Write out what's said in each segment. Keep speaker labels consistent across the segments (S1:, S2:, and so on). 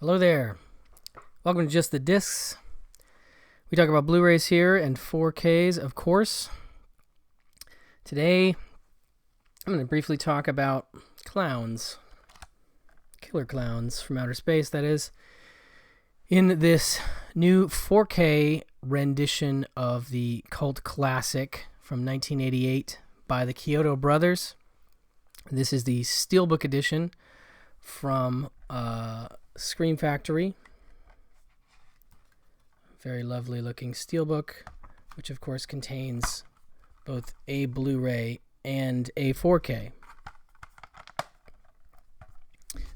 S1: Hello there. Welcome to Just the Discs. We talk about Blu-rays here and 4Ks, of course. Today, I'm going to briefly talk about clowns. Killer clowns from outer space, that is. In this new 4K rendition of the cult classic from 1988 by the Chiodo Brothers. This is the steelBook edition from Scream Factory. Very lovely looking steelbook, which of course contains both a Blu-ray and a 4K.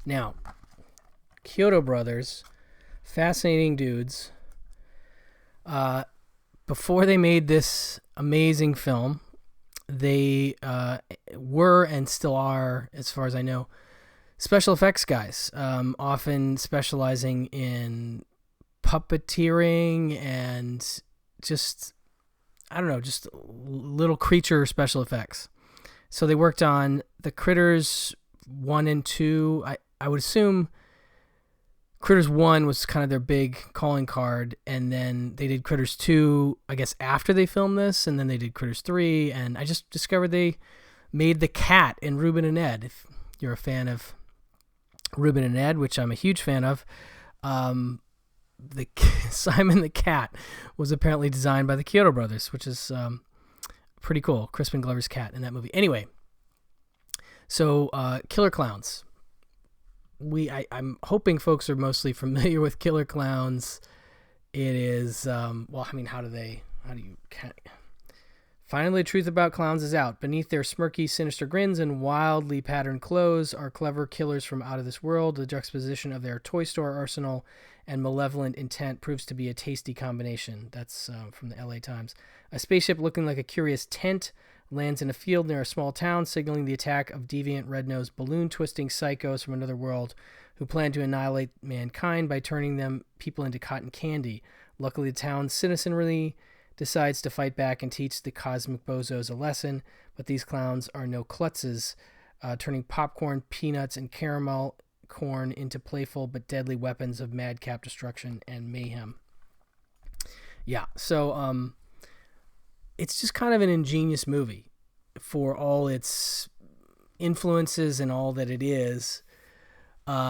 S1: Now, Chiodo Brothers, fascinating dudes. Before they made this amazing film, they were and still are, as far as I know, special effects guys, often specializing in puppeteering and just little creature special effects. So they worked on the Critters 1 and 2. I would assume Critters 1 was kind of their big calling card, and then they did Critters 2, I guess, after they filmed this, and then they did Critters 3, and I just discovered they made the cat in Ruben and Ed. If you're a fan of Ruben and Ed, which I'm a huge fan of, the Simon the Cat was apparently designed by the Chiodo Brothers, which is pretty cool. Crispin Glover's cat in that movie. Anyway, so Killer Clowns. I'm hoping folks are mostly familiar with Killer Clowns. It is, Finally, the truth about clowns is out. Beneath their smirky, sinister grins and wildly patterned clothes are clever killers from out of this world. The juxtaposition of their toy store arsenal and malevolent intent proves to be a tasty combination. That's from the LA Times. A spaceship looking like a curious tent lands in a field near a small town, signaling the attack of deviant red-nosed balloon-twisting psychos from another world who plan to annihilate mankind by turning people into cotton candy. Luckily, the town's citizenry decides to fight back and teach the cosmic bozos a lesson, but these clowns are no klutzes, turning popcorn, peanuts, and caramel corn into playful but deadly weapons of madcap destruction and mayhem. Yeah, so it's just kind of an ingenious movie for all its influences and all that it is,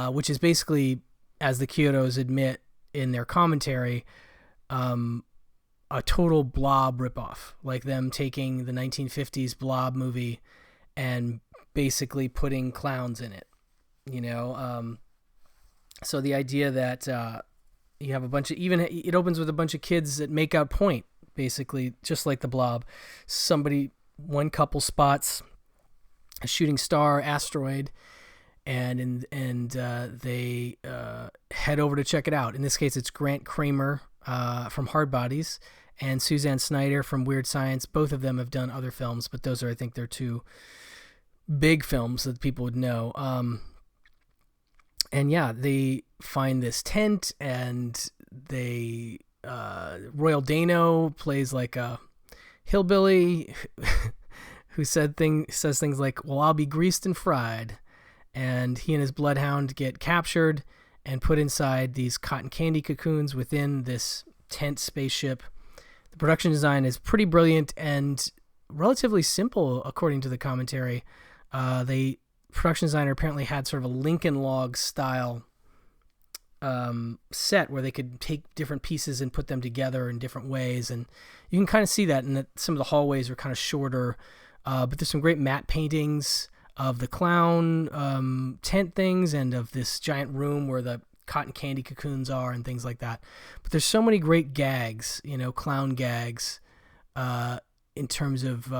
S1: which is basically, as the Chiodos admit in their commentary, a total Blob ripoff, like them taking the 1950s Blob movie and basically putting clowns in it, so the idea that you have a bunch of, even it opens with a bunch of kids that make out point, basically just like the Blob. One couple spots a shooting star asteroid, and they head over to check it out. In this case, it's Grant Kramer from Hard Bodies and Suzanne Snyder from Weird Science. Both of them have done other films, but those are, I think, their two big films that people would know. And yeah, they find this tent, and Royal Dano plays like a hillbilly who says things like, "Well, I'll be greased and fried," and he and his bloodhound get captured and put inside these cotton candy cocoons within this tent spaceship. The production design is pretty brilliant and relatively simple, according to the commentary. The production designer apparently had sort of a Lincoln Log style set where they could take different pieces and put them together in different ways, and you can kind of see that in that some of the hallways are kind of shorter, but there's some great matte paintings of the clown tent things and of this giant room where the cotton candy cocoons are and things like that. But there's so many great gags, clown gags, in terms of,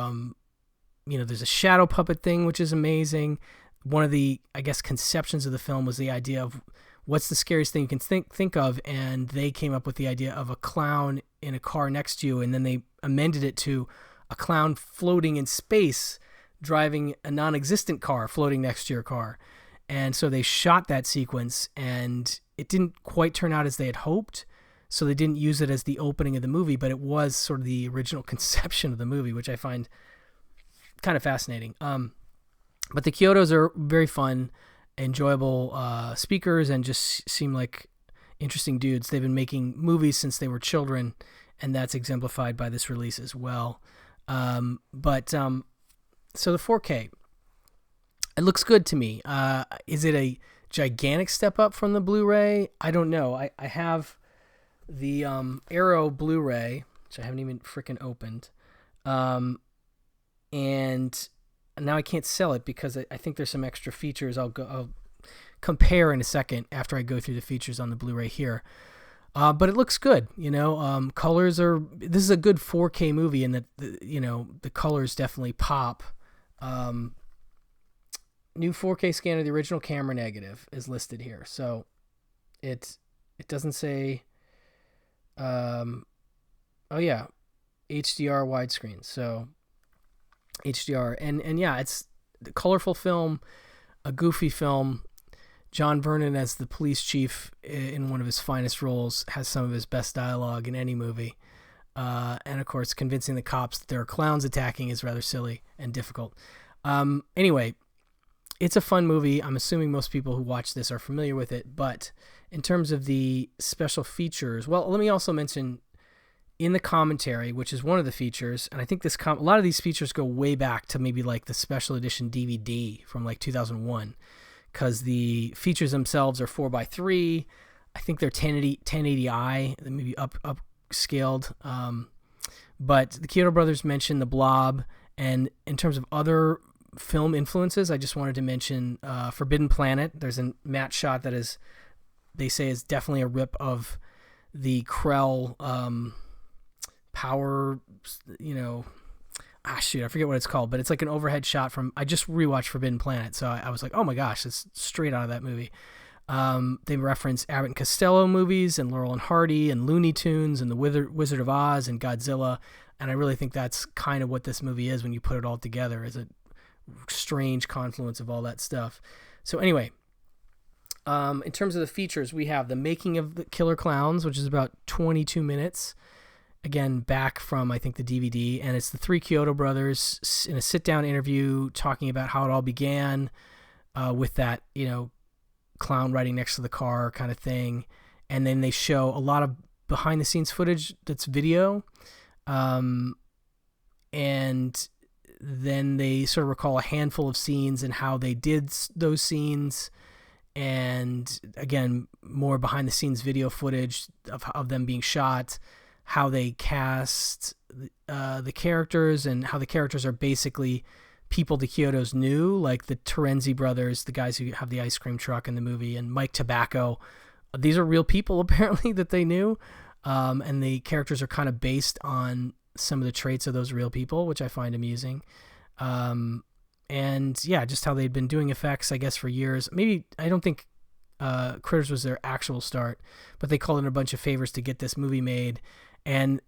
S1: there's a shadow puppet thing, which is amazing. One of the, I guess, conceptions of the film was the idea of what's the scariest thing you can think of, and they came up with the idea of a clown in a car next to you, and then they amended it to a clown floating in space driving a non-existent car floating next to your car. And so they shot that sequence, and it didn't quite turn out as they had hoped, so they didn't use it as the opening of the movie, but it was sort of the original conception of the movie, which I find kind of fascinating. But the Chiodos are very fun, enjoyable speakers, and just seem like interesting dudes. They've been making movies since they were children, and that's exemplified by this release as well. So the 4K, it looks good to me. Is it a gigantic step up from the Blu-ray? I don't know. I have the Arrow Blu-ray, which I haven't even freaking opened, and now I can't sell it because I think there's some extra features. I'll compare in a second after I go through the features on the Blu-ray here. But it looks good, colors are, this is a good 4K movie in that, the colors definitely pop. New 4K scan of the original camera negative is listed here. So it doesn't say, HDR widescreen. So HDR and yeah, it's a colorful film, a goofy film. John Vernon as the police chief in one of his finest roles has some of his best dialogue in any movie. And of course, convincing the cops that there are clowns attacking is rather silly and difficult. Anyway, it's a fun movie. I'm assuming most people who watch this are familiar with it, but in terms of the special features, well, let me also mention in the commentary, which is one of the features, and I think a lot of these features go way back to maybe like the special edition DVD from like 2001, because the features themselves are 4:3. I think they're 1080i, maybe upscaled. But the Chiodo Brothers mentioned The Blob, and in terms of other film influences, I just wanted to mention Forbidden Planet. There's a matte shot that is, they say, is definitely a rip of the Krell power, I forget what it's called, but it's like an overhead shot from, I just rewatched Forbidden Planet, so I was like, oh my gosh, it's straight out of that movie. They reference Abbott and Costello movies and Laurel and Hardy and Looney Tunes and The Wizard of Oz and Godzilla, and I really think that's kind of what this movie is when you put it all together, is a strange confluence of all that stuff. So anyway, in terms of the features, we have the making of the Killer Clowns, which is about 22 minutes. Again, back from, I think, the DVD, and it's the three Chiodo brothers in a sit-down interview talking about how it all began with that, clown riding next to the car kind of thing. And then they show a lot of behind-the-scenes footage that's video. And then they sort of recall a handful of scenes and how they did those scenes. And again, more behind-the-scenes video footage of them being shot, how they cast the characters, and how the characters are basically people the Chiodos knew, like the Terenzi brothers, the guys who have the ice cream truck in the movie, and Mike Tobacco. These are real people, apparently, that they knew. And the characters are kind of based on some of the traits of those real people, which I find amusing. And yeah, just how they'd been doing effects, I guess, for years. Maybe, I don't think Critters was their actual start, but they called in a bunch of favors to get this movie made. And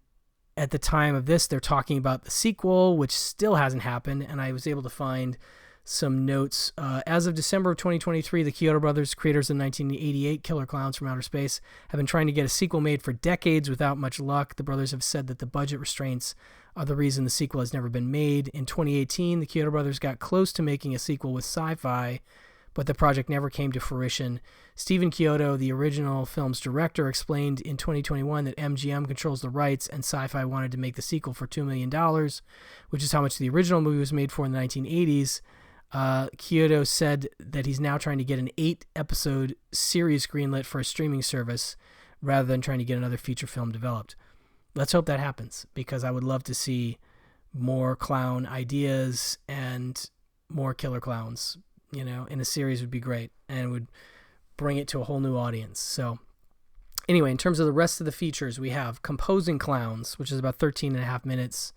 S1: at the time of this, they're talking about the sequel, which still hasn't happened. And I was able to find some notes. As of December of 2023, the Chiodo Brothers, creators of the 1988 Killer Clowns from Outer Space, have been trying to get a sequel made for decades without much luck. The brothers have said that the budget restraints are the reason the sequel has never been made. In 2018, the Chiodo Brothers got close to making a sequel with Sci-Fi, but the project never came to fruition. Stephen Chiodo, the original film's director, explained in 2021 that MGM controls the rights and Sci-Fi wanted to make the sequel for $2 million, which is how much the original movie was made for in the 1980s. Chiodo said that he's now trying to get an 8-episode series greenlit for a streaming service rather than trying to get another feature film developed. Let's hope that happens, because I would love to see more clown ideas and more killer clowns. In a series would be great, and would bring it to a whole new audience. So anyway, in terms of the rest of the features, we have Composing Clowns, which is about 13 and a half minutes.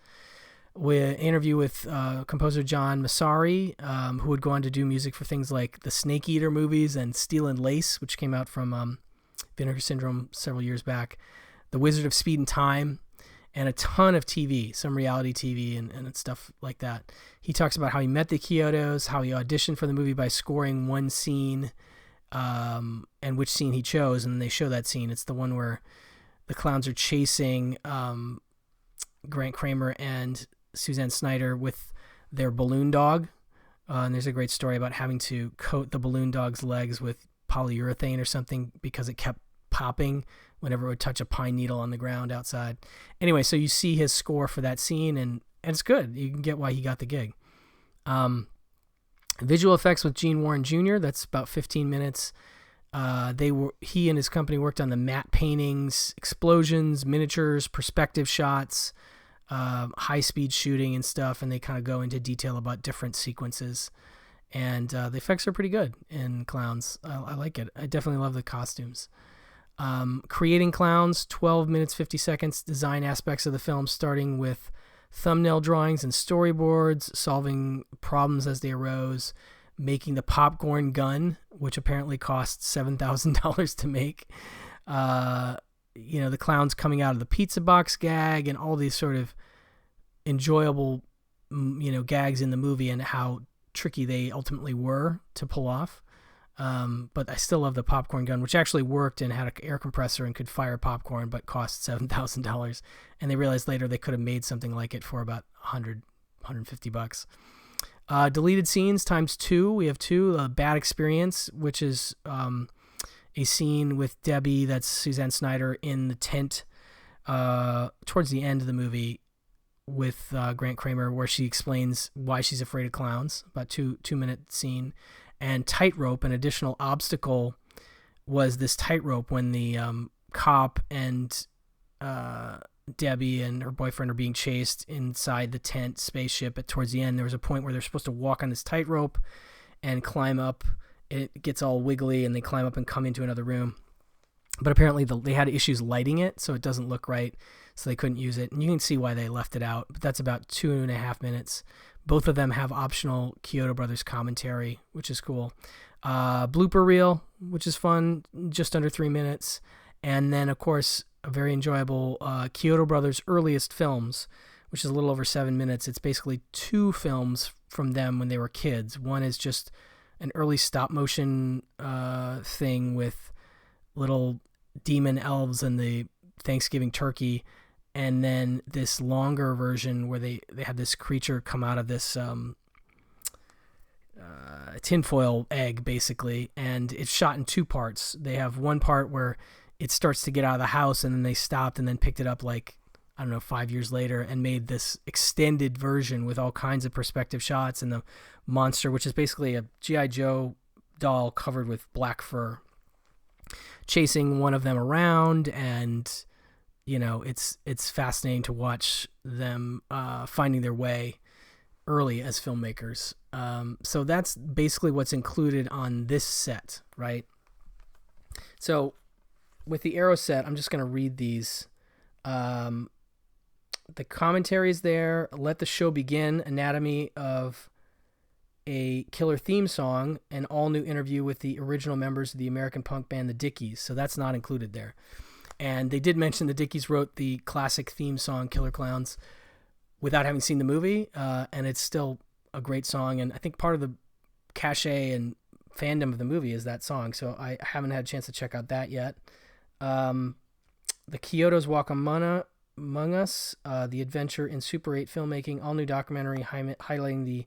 S1: We interview with composer John Massari, who would go on to do music for things like the Snake Eater movies and Steel and Lace, which came out from Vinegar Syndrome several years back, The Wizard of Speed and Time, and a ton of TV, some reality TV and stuff like that. He talks about how he met the Chiodos, how he auditioned for the movie by scoring one scene, and which scene he chose, and they show that scene. It's the one where the clowns are chasing Grant Kramer and Suzanne Snyder with their balloon dog. And there's a great story about having to coat the balloon dog's legs with polyurethane or something because it kept popping whenever it would touch a pine needle on the ground outside. Anyway, so you see his score for that scene, and it's good. You can get why he got the gig. Visual effects with Gene Warren Jr., that's about 15 minutes. He and his company worked on the matte paintings, explosions, miniatures, perspective shots, high-speed shooting and stuff, and they kind of go into detail about different sequences. And the effects are pretty good in Clowns. I like it. I definitely love the costumes. Creating Clowns, 12 minutes, 50 seconds. Design aspects of the film, starting with thumbnail drawings and storyboards, solving problems as they arose, making the popcorn gun, which apparently cost $7,000 to make. The clowns coming out of the pizza box gag and all these sort of enjoyable, gags in the movie and how tricky they ultimately were to pull off. But I still love the popcorn gun, which actually worked and had an air compressor and could fire popcorn, but cost $7,000. And they realized later they could have made something like it for about $150. Deleted scenes times 2. We have 2. Bad Experience, which is a scene with Debbie, that's Suzanne Snyder, in the tent towards the end of the movie with Grant Kramer, where she explains why she's afraid of clowns. About 2-minute scene. And Tightrope, an additional obstacle, was this tightrope when the cop and Debbie and her boyfriend are being chased inside the tent spaceship. But towards the end, there was a point where they're supposed to walk on this tightrope and climb up. It gets all wiggly, and they climb up and come into another room. But apparently they had issues lighting it, so it doesn't look right, so they couldn't use it. And you can see why they left it out, but that's about 2.5 minutes. Both of them have optional Chiodo Brothers commentary, which is cool. Blooper reel, which is fun, just under 3 minutes. And then, of course, a very enjoyable Chiodo Brothers' earliest films, which is a little over 7 minutes. It's basically 2 films from them when they were kids. One is just an early stop-motion thing with little demon elves and the Thanksgiving turkey, and then this longer version where they have this creature come out of this tinfoil egg, basically, and it's shot in 2 parts. They have one part where it starts to get out of the house, and then they stopped and then picked it up 5 years later and made this extended version with all kinds of perspective shots, and the monster, which is basically a G.I. Joe doll covered with black fur, chasing one of them around, and it's fascinating to watch them finding their way early as filmmakers. So that's basically what's included on this set, right? So with the Arrow set, I'm just going to read these. The commentary is there. Let the Show Begin, Anatomy of a Killer theme song, an all-new interview with the original members of the American punk band, the Dickies. So that's not included there. And they did mention the Dickies wrote the classic theme song, Killer Clowns, without having seen the movie, and it's still a great song. And I think part of the cachet and fandom of the movie is that song, so I haven't had a chance to check out that yet. The Chiodos Walk Among Us, the adventure in Super 8 filmmaking, all-new documentary highlighting the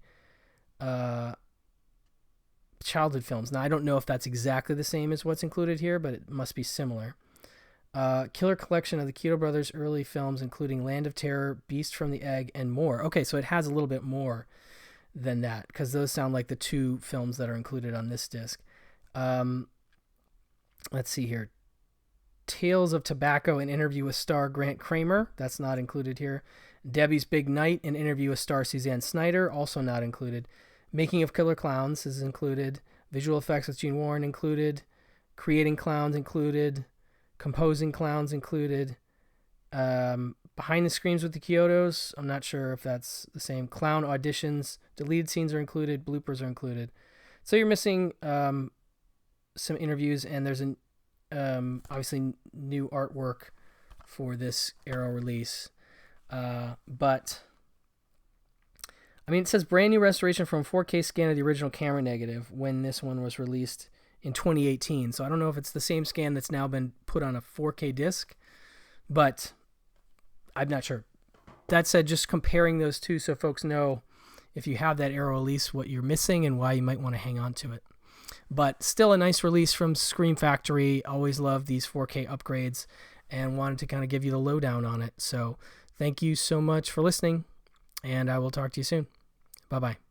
S1: childhood films. Now, I don't know if that's exactly the same as what's included here, but it must be similar. Killer collection of the Chiodo Brothers' early films, including Land of Terror, Beast from the Egg, and more. Okay, so it has a little bit more than that, because those sound like the 2 films that are included on this disc. Let's see here. Tales of Tobacco, an interview with star Grant Kramer. That's not included here. Debbie's Big Night, an interview with star Suzanne Snyder. Also not included. Making of Killer Clowns is included. Visual effects with Gene Warren included. Creating Clowns included. Composing Clowns included. Behind the Screens with the Chiodos. I'm not sure if that's the same. Clown auditions. Deleted scenes are included. Bloopers are included. So you're missing some interviews, and there's an obviously new artwork for this Arrow release. But I mean, it says brand new restoration from 4K scan of the original camera negative when this one was released in 2018. So I don't know if it's the same scan that's now been put on a 4K disc, but I'm not sure. That said, just comparing those two so folks know if you have that Arrow release, what you're missing and why you might want to hang on to it. But still a nice release from Scream Factory. Always love these 4K upgrades and wanted to kind of give you the lowdown on it. So thank you so much for listening, and I will talk to you soon. Bye-bye.